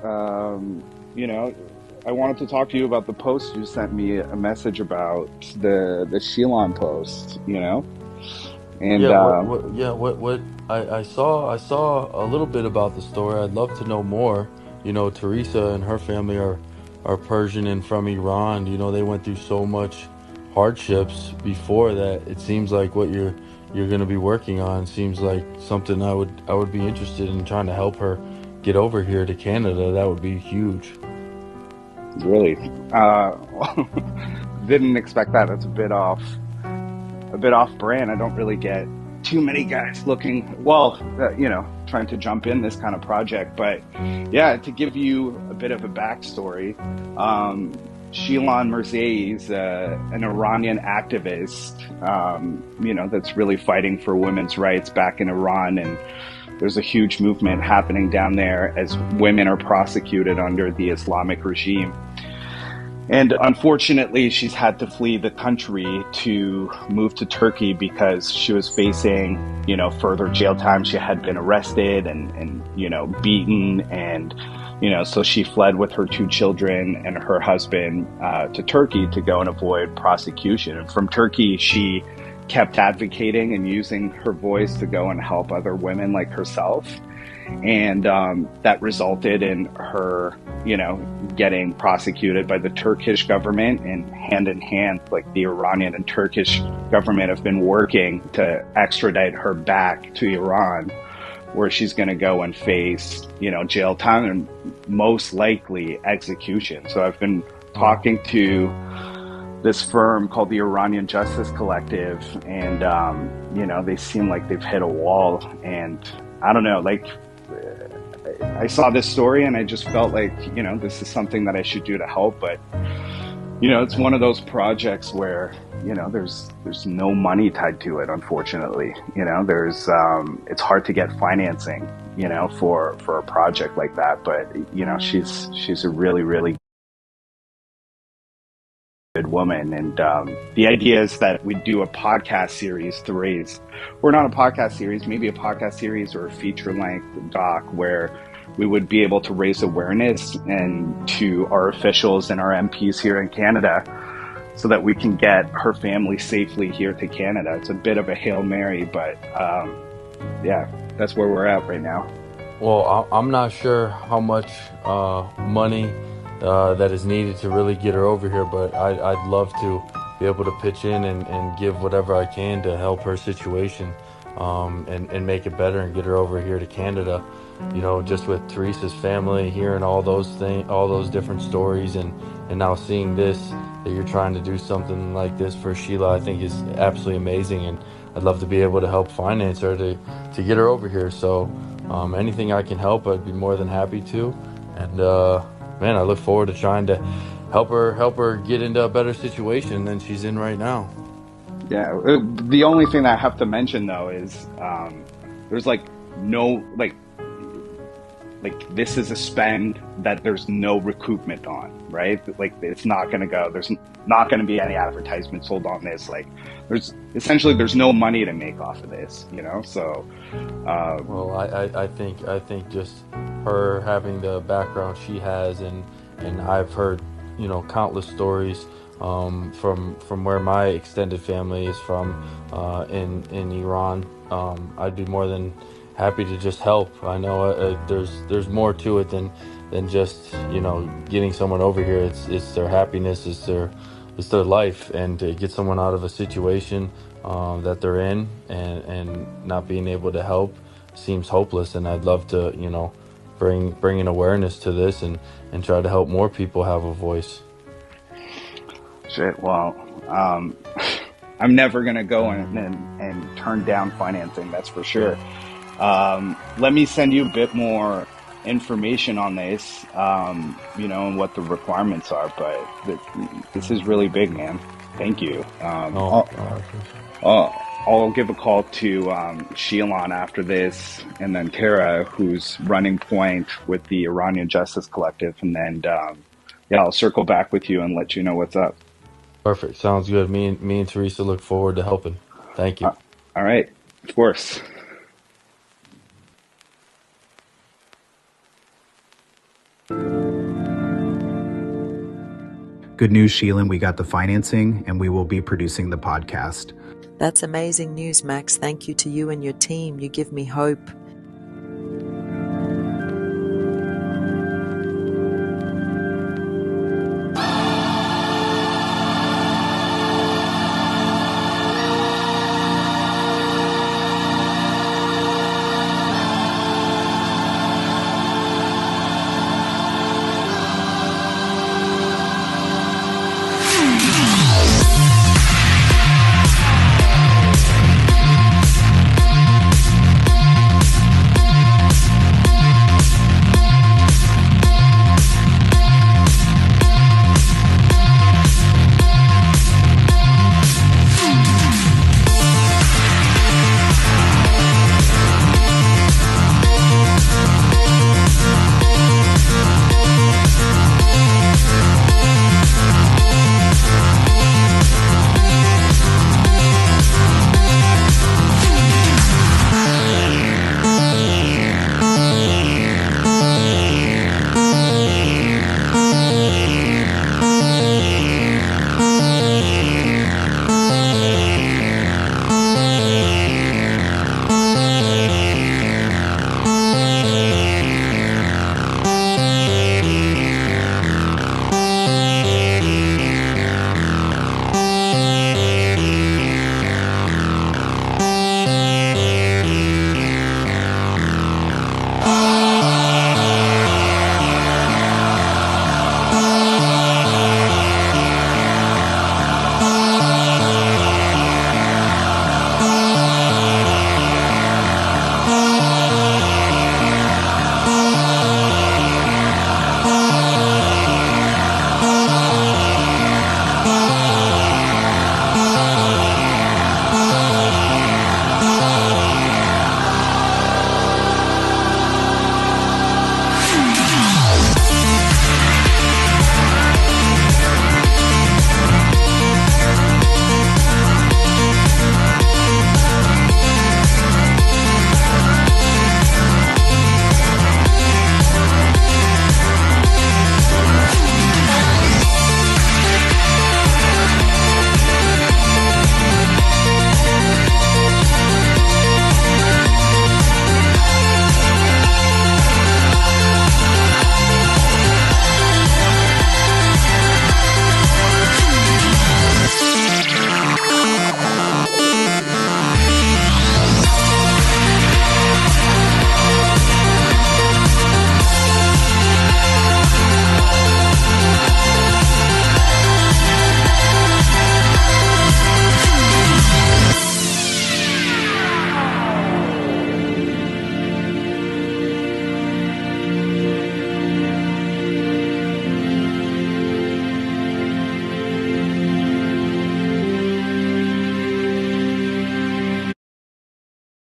You know, I wanted to talk to you about the post you sent me a message about the Shilon post. And Yeah, what I saw a little bit about the story. I'd love to know more. Teresa and her family are Persian and from Iran. They went through so much hardships before that. It seems like what you're going to be working on seems like something I would be interested in trying to help her get over here to Canada. That would be huge. really, uh, didn't expect that. That's a bit off brand. I don't really get too many guys looking, trying to jump in this kind of project. But yeah, to give you a bit of a backstory, Shilan Mirzai is an Iranian activist, that's really fighting for women's rights back in Iran. And there's a huge movement happening down there as women are prosecuted under the Islamic regime. And unfortunately, she's had to flee the country to move to Turkey because she was facing, further jail time. She had been arrested and beaten. So she fled with her two children and her husband to Turkey to go and avoid prosecution. And from Turkey, she kept advocating and using her voice to go and help other women like herself. And that resulted in her, getting prosecuted by the Turkish government, and hand in hand, like the Iranian and Turkish government have been working to extradite her back to Iran, where she's going to go and face, jail time and most likely execution. So I've been Oh. talking to this firm called the Iranian Justice Collective, and they seem like they've hit a wall. And I don't know, like I saw this story and I just felt like, this is something that I should do to help. But, it's one of those projects where, there's no money tied to it, unfortunately. It's hard to get financing, for a project like that. But, she's a really, really good woman. And the idea is that we do a podcast series to raise, or not a podcast series, maybe a podcast series or a feature length doc where we would be able to raise awareness and to our officials and our MPs here in Canada so that we can get her family safely here to Canada. It's a bit of a Hail Mary, but yeah, that's where we're at right now. Well, I'm not sure how much money that is needed to really get her over here, but I'd love to be able to pitch in and give whatever I can to help her situation, and make it better and get her over here to Canada. Just with Teresa's family, hearing all those different stories, and now seeing this, that you're trying to do something like this for Sheila, I think is absolutely amazing, and I'd love to be able to help finance her to get her over here. So. Anything I can help, I'd be more than happy to. And man, I look forward to trying to help her get into a better situation than she's in right now. Yeah, the only thing that I have to mention though is there's like no like this is a spend that there's no recoupment on, right? Like it's not going to go. There's not going to be any advertisement sold on this. Like there's no money to make off of this, So Well, I think just her having the background she has, and I've heard countless stories from where my extended family is from, in Iran. I'd be more than happy to just help. I know there's more to it than just getting someone over here. It's their happiness, it's their life, and to get someone out of a situation that they're in, and not being able to help seems hopeless. And I'd love to bring an awareness to this, and try to help more people have a voice. shit. Well, I'm never going to go and turn down financing. That's for sure. Let me send you a bit more information on this, and what the requirements are. But this is really big, man. Thank you. Oh, I appreciate it. I'll give a call to Sheilan after this, and then Tara, who's running point with the Iranian Justice Collective, and then yeah, I'll circle back with you and let you know what's up. Perfect. Sounds good. Me and Teresa look forward to helping. Thank you. Uh, all right, of course. Good news, Sheelan, we got the financing and we will be producing the podcast. That's amazing news, Max. Thank you to you and your team. You give me hope.